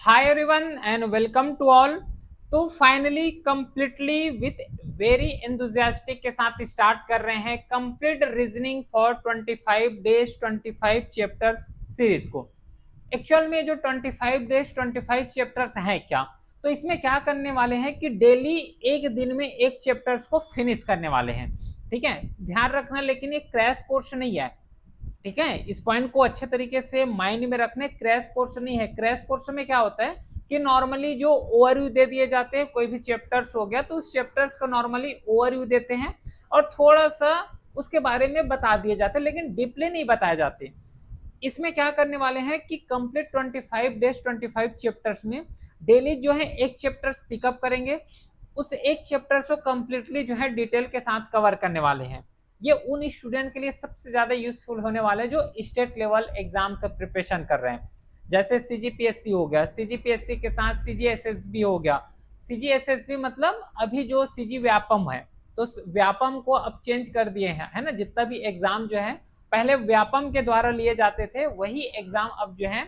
Hi everyone and welcome to all. तो finally completely with very enthusiastic के साथ start कर रहे हैं complete reasoning for 25 days 25 chapters series को। एक्चुअल में जो 25 डेज 25 चैप्टर्स हैं क्या, तो इसमें क्या करने वाले हैं कि डेली एक दिन में एक चैप्टर्स को फिनिश करने वाले हैं। ठीक है, ध्यान रखना, लेकिन ये क्रैश कोर्स नहीं है। ठीक है, इस पॉइंट को अच्छे तरीके से माइंड में रखने, क्रैश कोर्स नहीं है। क्रैश कोर्स में क्या होता है कि नॉर्मली जो ओवरव्यू दे दिए जाते हैं, कोई भी चैप्टर्स हो गया तो उस चैप्टर्स को नॉर्मली ओवरव्यू देते हैं और थोड़ा सा उसके बारे में बता दिए जाते हैं, लेकिन डीपली नहीं बताए जाते। इसमें क्या करने वाले हैं कि कंप्लीट 25 डेज 25 चैप्टर्स में डेली जो है एक चैप्टर्स पिकअप करेंगे। उस एक चैप्टर को कंप्लीटली जो है डिटेल के साथ कवर करने वाले हैं। ये उन स्टूडेंट के लिए सबसे ज्यादा यूजफुल होने वाले हैं जो स्टेट लेवल एग्जाम का प्रिपरेशन कर रहे हैं। जैसे सीजीपीएससी हो गया, सीजीपीएससी के साथ सीजीएसएसबी हो गया। सीजीएसएसबी मतलब अभी जो सीजी व्यापम है, तो व्यापम को अब चेंज कर दिए हैं, है ना। जितना भी एग्जाम जो है पहले व्यापम के द्वारा लिए जाते थे, वही एग्जाम अब जो है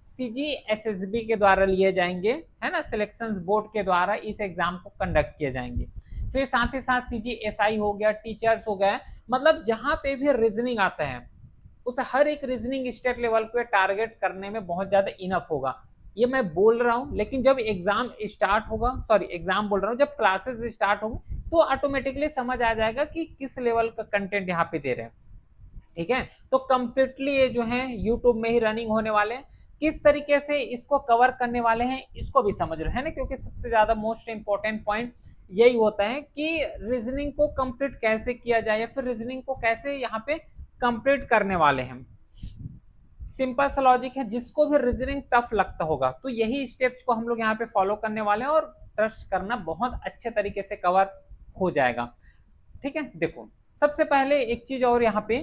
सीजीएसएसबी के द्वारा लिए जाएंगे, है ना। सिलेक्शन बोर्ड के द्वारा इस एग्जाम को कंडक्ट किए जाएंगे। फिर साथ ही साथ सीजीएसआई हो गया, टीचर्स हो गया, मतलब जहां पे भी रीजनिंग आता है उस हर एक रीजनिंग स्टेट लेवल पे टारगेट करने में बहुत ज्यादा इनफ होगा। ये मैं बोल रहा हूं, लेकिन जब एग्जाम स्टार्ट होगा, सॉरी एग्जाम बोल रहा हूं, जब क्लासेस स्टार्ट होंगे तो ऑटोमेटिकली समझ आ जाएगा कि किस लेवल का कंटेंट यहाँ पे दे रहे हैं। ठीक है, तो कंप्लीटली ये जो है यूट्यूब में ही रनिंग होने वाले हैं। किस तरीके से इसको कवर करने वाले हैं इसको भी समझ रहे हैं ना, क्योंकि सबसे ज्यादा मोस्ट इंपॉर्टेंट पॉइंट यही होता है कि रीजनिंग को कंप्लीट कैसे किया जाए या फिर रीजनिंग को कैसे यहाँ पे कंप्लीट करने वाले हैं। सिंपल सा लॉजिक है, जिसको भी रीजनिंग टफ लगता होगा तो यही स्टेप्स को हम लोग यहाँ पे फॉलो करने वाले हैं और ट्रस्ट करना बहुत अच्छे तरीके से कवर हो जाएगा। ठीक है, देखो सबसे पहले एक चीज और यहाँ पे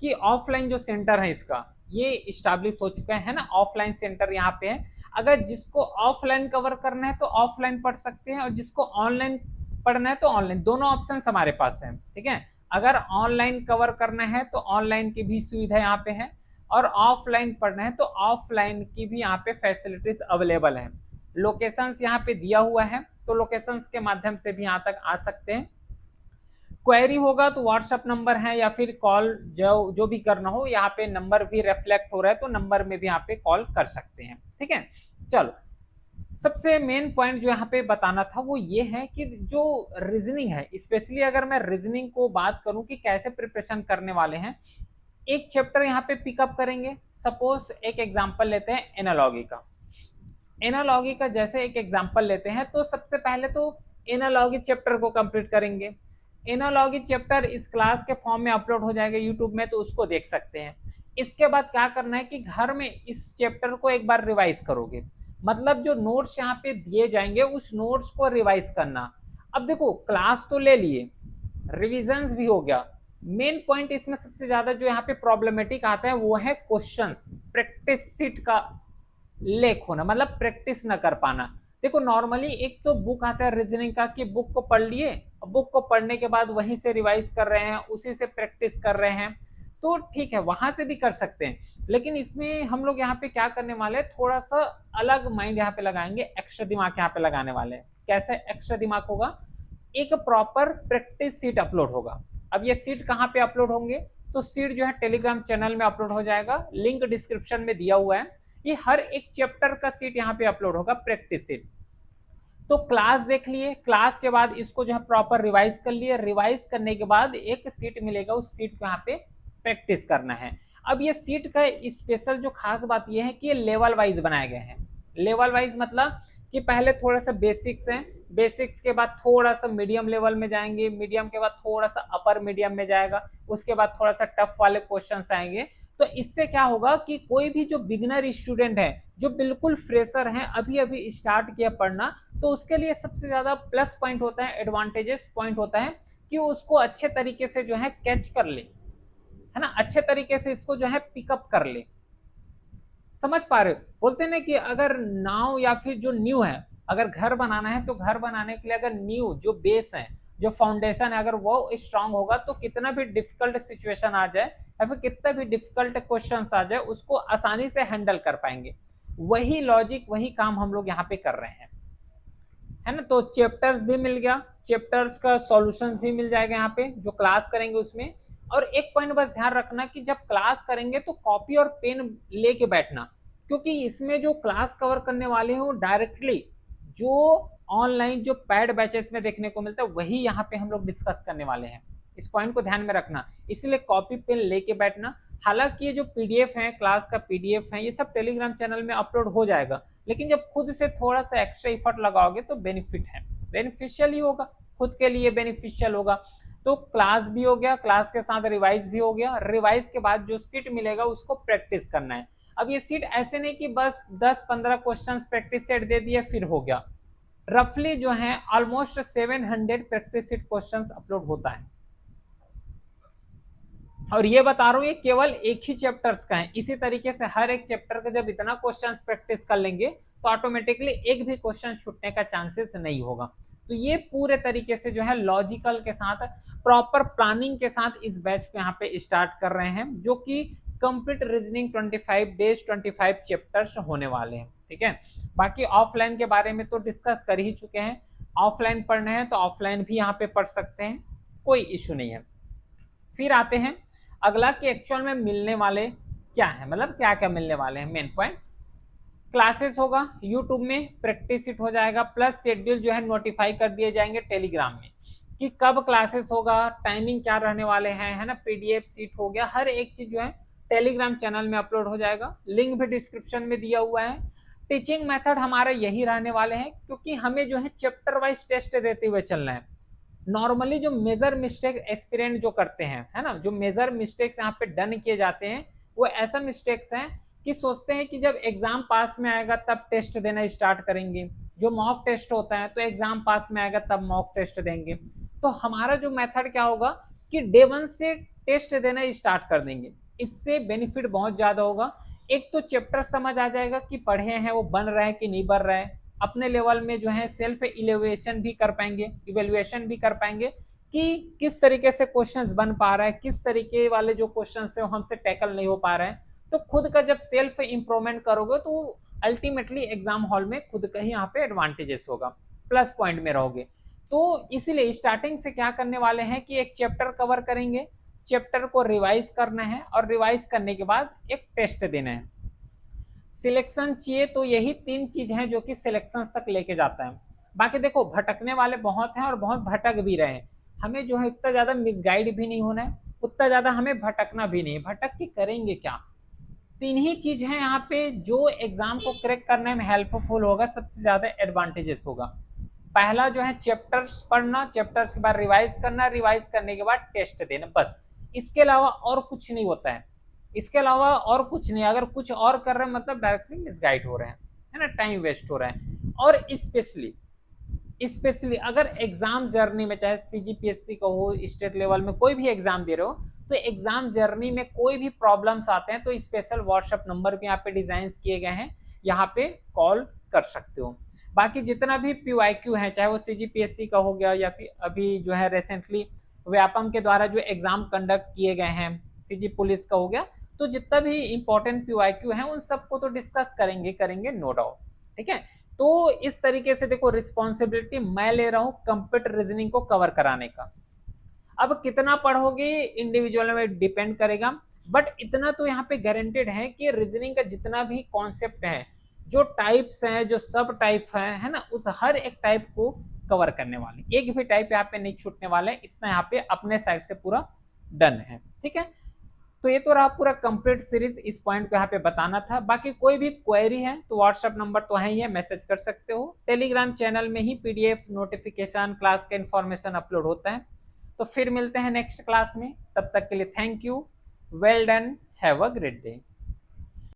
कि ऑफलाइन जो सेंटर है इसका ये स्टैब्लिश हो चुका है ना। ऑफलाइन सेंटर यहाँ पे है, अगर जिसको ऑफलाइन कवर करना है तो ऑफलाइन पढ़ सकते हैं और जिसको ऑनलाइन पढ़ना है तो ऑनलाइन, दोनों ऑप्शन हमारे पास है। ठीक है, अगर ऑनलाइन कवर करना है तो ऑनलाइन की भी सुविधा यहाँ पे है और ऑफलाइन पढ़ना है तो ऑफलाइन की भी यहाँ पे फैसिलिटीज अवेलेबल है। लोकेशंस यहाँ पे दिया हुआ है, तो लोकेशंस के माध्यम से भी यहाँ तक आ सकते हैं। क्वेरी होगा तो व्हाट्सएप नंबर है या फिर कॉल जो भी करना हो, यहाँ पे नंबर भी रिफ्लेक्ट हो रहा है तो नंबर में भी यहाँ पे कॉल कर सकते हैं। ठीक है, चलो सबसे मेन पॉइंट जो यहाँ पे बताना था वो ये है कि जो रीजनिंग है, स्पेशली अगर मैं रीजनिंग को बात करूं कि कैसे प्रिपरेशन करने वाले हैं, एक चैप्टर यहाँ पे पिकअप करेंगे। सपोज एक एग्जांपल लेते हैं एनालॉगी का। एनालॉगी का जैसे एक एग्जांपल लेते हैं तो सबसे पहले तो एनालॉगी चैप्टर को कंप्लीट करेंगे। एनालॉगी चैप्टर इस क्लास के फॉर्म में अपलोड हो जाएगा यूट्यूब में, तो उसको देख सकते हैं। इसके बाद क्या करना है कि घर में इस चैप्टर को एक बार रिवाइज करोगे, मतलब जो नोट्स यहाँ पे दिए जाएंगे उस नोट्स को रिवाइज करना। अब देखो क्लास तो ले लिए, रिविजन्स भी हो गया, मेन पॉइंट इसमें सबसे ज्यादा जो यहाँ पे प्रॉब्लमेटिक आता है वो है क्वेश्चंस, प्रैक्टिस सीट का लेक होना, मतलब प्रैक्टिस ना कर पाना। देखो नॉर्मली एक तो बुक आता है रीजनिंग का कि बुक को पढ़ लिए, बुक को पढ़ने के बाद वहीं से रिवाइज कर रहे हैं, उसी से प्रैक्टिस कर रहे हैं, तो ठीक है वहां से भी कर सकते हैं। लेकिन इसमें हम लोग यहाँ पे क्या करने वाले हैं, थोड़ा सा अलग माइंड यहाँ पे लगाएंगे, एक्स्ट्रा दिमाग यहाँ पे लगाने वाले हैं। कैसे एक्स्ट्रा दिमाग होगा, एक प्रॉपर प्रैक्टिस सीट अपलोड होगा। अब ये सीट कहाँ पे अपलोड होंगे, तो सीट जो है टेलीग्राम चैनल में अपलोड हो जाएगा, लिंक डिस्क्रिप्शन में दिया हुआ है। ये हर एक चैप्टर का सीट यहाँ पे अपलोड होगा, प्रैक्टिस सीट। तो क्लास देख लिए, क्लास के बाद इसको जो है प्रॉपर रिवाइज कर लिए, रिवाइज करने के बाद एक सीट मिलेगा, उस सीट को यहाँ पे प्रैक्टिस करना है। अब ये सीट का स्पेशल जो खास बात ये है कि ये लेवल वाइज बनाए गए हैं। लेवल वाइज मतलब कि पहले थोड़ा सा बेसिक्स है, बेसिक्स के बाद थोड़ा सा मीडियम लेवल में जाएंगे, मीडियम के बाद थोड़ा सा अपर मीडियम में जाएगा, उसके बाद थोड़ा सा टफ वाले क्वेश्चंस आएंगे। तो इससे क्या होगा कि कोई भी जो बिगनर स्टूडेंट है, जो बिल्कुल फ्रेशर हैं, अभी अभी स्टार्ट किया पढ़ना, तो उसके लिए सबसे ज्यादा प्लस पॉइंट होता है, एडवांटेजेस पॉइंट होता है कि उसको अच्छे तरीके से जो है कैच कर ले, है ना, अच्छे तरीके से इसको जो है पिकअप कर ले। समझ पा रहे हो, बोलते हैं ना कि अगर नाव या फिर जो न्यू है, अगर घर बनाना है तो घर बनाने के लिए अगर न्यू जो बेस है, जो फाउंडेशन है, अगर वो स्ट्रांग होगा तो कितना भी डिफिकल्ट सिचुएशन आ जाए या फिर कितना भी डिफिकल्ट क्वेश्चन आ जाए उसको आसानी से हैंडल कर पाएंगे। वही लॉजिक वही काम हम लोग यहाँ पे कर रहे हैं, है ना। तो चैप्टर्स भी मिल गया, चैप्टर्स का सॉल्यूशंस भी मिल जाएगा यहाँ पे जो क्लास करेंगे उसमें। और एक पॉइंट बस ध्यान रखना कि जब क्लास करेंगे तो कॉपी और पेन लेके बैठना, क्योंकि इसमें जो क्लास कवर करने वाले हैं वो डायरेक्टली जो ऑनलाइन जो पैड बैचेस में देखने को मिलता है वही यहाँ पे हम लोग डिस्कस करने वाले हैं। इस पॉइंट को ध्यान में रखना, इसलिए कॉपी पेन लेके बैठना। हालांकि ये जो पीडीएफ है, क्लास का पीडीएफ है, ये सब टेलीग्राम चैनल में अपलोड हो जाएगा, लेकिन जब खुद से थोड़ा सा एक्स्ट्रा इफर्ट लगाओगे तो बेनिफिट है, बेनिफिशियल ही होगा, खुद के लिए बेनिफिशियल होगा। तो क्लास भी हो गया, क्लास के साथ रिवाइज भी हो गया, रिवाइज के बाद जो सीट मिलेगा उसको प्रैक्टिस करना है। अब ये सीट ऐसे नहीं कि बस 10-15 क्वेश्चंस प्रैक्टिस सेट दे दिए फिर हो गया, रफली जो है almost 700 practice set questions upload होता है। और ये बता रहा हूँ ये केवल एक ही चैप्टर्स का है, इसी तरीके से हर एक चैप्टर का जब इतना क्वेश्चंस प्रैक्टिस कर लेंगे तो ऑटोमेटिकली एक भी क्वेश्चन छूटने का चांसेस नहीं होगा। तो ये पूरे तरीके से जो है लॉजिकल के साथ प्रॉपर प्लानिंग के साथ इस बैच को यहाँ पे स्टार्ट कर रहे हैं, जो कि कंप्लीट रीजनिंग 25 डेज 25 चैप्टर्स होने वाले हैं, ठीक है। बाकी ऑफलाइन के बारे में तो डिस्कस कर ही चुके हैं, ऑफलाइन पढ़ना है तो ऑफलाइन भी यहाँ पे पढ़ सकते हैं, कोई इशू नहीं है। फिर आते हैं अगला कि एक्चुअल में मिलने वाले क्या है, मतलब क्या क्या मिलने वाले हैं। मेन पॉइंट क्लासेस होगा यूट्यूब में, प्रैक्टिस सीट हो जाएगा, प्लस शेड्यूल जो है नोटिफाई कर दिए जाएंगे टेलीग्राम में कि कब क्लासेस होगा, टाइमिंग क्या रहने वाले हैं, है ना। पीडीएफ सीट हो गया, हर एक चीज जो है टेलीग्राम चैनल में अपलोड हो जाएगा, लिंक भी डिस्क्रिप्शन में दिया हुआ है। टीचिंग मेथड हमारे यही रहने वाले हैं, क्योंकि हमें जो है चैप्टर वाइज टेस्ट देते हुए चलना है। नॉर्मली जो मेजर मिस्टेक एस्पिरेंट जो करते हैं, है ना, जो मेजर मिस्टेक्स यहाँ पे डन किए जाते हैं वो ऐसा मिस्टेक्स हैं कि सोचते हैं कि जब एग्जाम पास में आएगा तब टेस्ट देना स्टार्ट करेंगे, जो मॉक टेस्ट होता है तो एग्जाम पास में आएगा तब मॉक टेस्ट देंगे। तो हमारा जो मेथड क्या होगा कि डे 1 से टेस्ट देना स्टार्ट कर देंगे, इससे बेनिफिट बहुत ज्यादा होगा। एक तो चैप्टर समझ आ जाएगा कि पढ़े हैं वो बन रहा है कि नहीं बन रहा है, अपने लेवल में जो है सेल्फ इवेल्युएशन भी कर पाएंगे, इवेल्युएशन भी कर पाएंगे कि किस तरीके से क्वेश्चंस बन पा रहा है, किस तरीके वाले जो क्वेश्चंस है हमसे टैकल नहीं हो पा रहे हैं। तो खुद का जब सेल्फ इंप्रूवमेंट करोगे तो अल्टीमेटली एग्जाम हॉल में खुद का ही यहाँ पे एडवांटेजेस होगा, प्लस पॉइंट में रहोगे। तो इसीलिए स्टार्टिंग से क्या करने वाले हैं कि एक चैप्टर कवर करेंगे, चैप्टर को रिवाइज करना है और रिवाइज करने के बाद एक टेस्ट देना है। सिलेक्शन चाहिए तो यही 3 चीज हैं जो कि सिलेक्शन तक लेके जाता है। बाकी देखो भटकने वाले बहुत हैं और बहुत भटक भी रहे हैं, हमें जो है इतना ज्यादा मिसगाइड भी नहीं होना है, उतना ज्यादा हमें भटकना भी नहीं। भटक के करेंगे क्या, 3 ही चीज है यहाँ पे जो एग्जाम को क्रैक करने में हेल्पफुल होगा, सबसे ज्यादा एडवांटेजेस होगा। पहला जो है चैप्टर्स पढ़ना, चैप्टर्स के बाद रिवाइज करना, रिवाइज करने के बाद टेस्ट देना, बस। इसके अलावा और कुछ नहीं होता है, इसके अलावा और कुछ नहीं। अगर कुछ और कर रहे हैं मतलब डायरेक्टली मिसगाइड हो रहे हैं, है ना, टाइम वेस्ट हो रहा है। और स्पेशली अगर एग्जाम जर्नी में चाहे सीजीपीएससी का हो, स्टेट लेवल में कोई भी एग्जाम दे रहे हो, तो एग्जाम जर्नी में कोई भी प्रॉब्लम्स आते हैं तो स्पेशल व्हाट्सएप नंबर भी यहाँ पे डिजाइन किए गए हैं, यहाँ पे कॉल कर सकते हो। बाकी जितना भी पीवाईक्यू है, चाहे वो सीजीपीएससी का हो गया या फिर अभी जो है रिसेंटली व्यापम के द्वारा जो एग्जाम कंडक्ट किए गए हैं, सीजी पुलिस का हो गया, तो जितना भी इंपॉर्टेंट पीवाईक्यू है उन सबको तो डिस्कस करेंगे नो डाउट, ठीक है। तो इस तरीके से देखो रिस्पॉन्सिबिलिटी मैं ले रहा हूं कंप्यूटर रीजनिंग को कवर कराने का। अब कितना पढ़ोगे इंडिविजुअल में डिपेंड करेगा, बट इतना तो यहाँ पे गारंटेड है कि रीजनिंग का जितना भी कॉन्सेप्ट है, जो टाइप्स हैं, जो सब टाइप है ना, उस हर एक टाइप को कवर करने वाले, एक भी टाइप यहाँ पे नहीं छूटने वाले, इतना यहाँ पे अपने साइड से पूरा डन है, ठीक है। तो ये तो रहा पूरा कंप्लीट सीरीज, इस पॉइंट को यहाँ पे बताना था। बाकी कोई भी क्वेरी है तो व्हाट्सएप नंबर तो है ही है, मैसेज कर सकते हो। टेलीग्राम चैनल में ही पीडीएफ नोटिफिकेशन क्लास का इंफॉर्मेशन अपलोड होता है। तो फिर मिलते हैं नेक्स्ट क्लास में, तब तक के लिए thank you, well done, have a great day.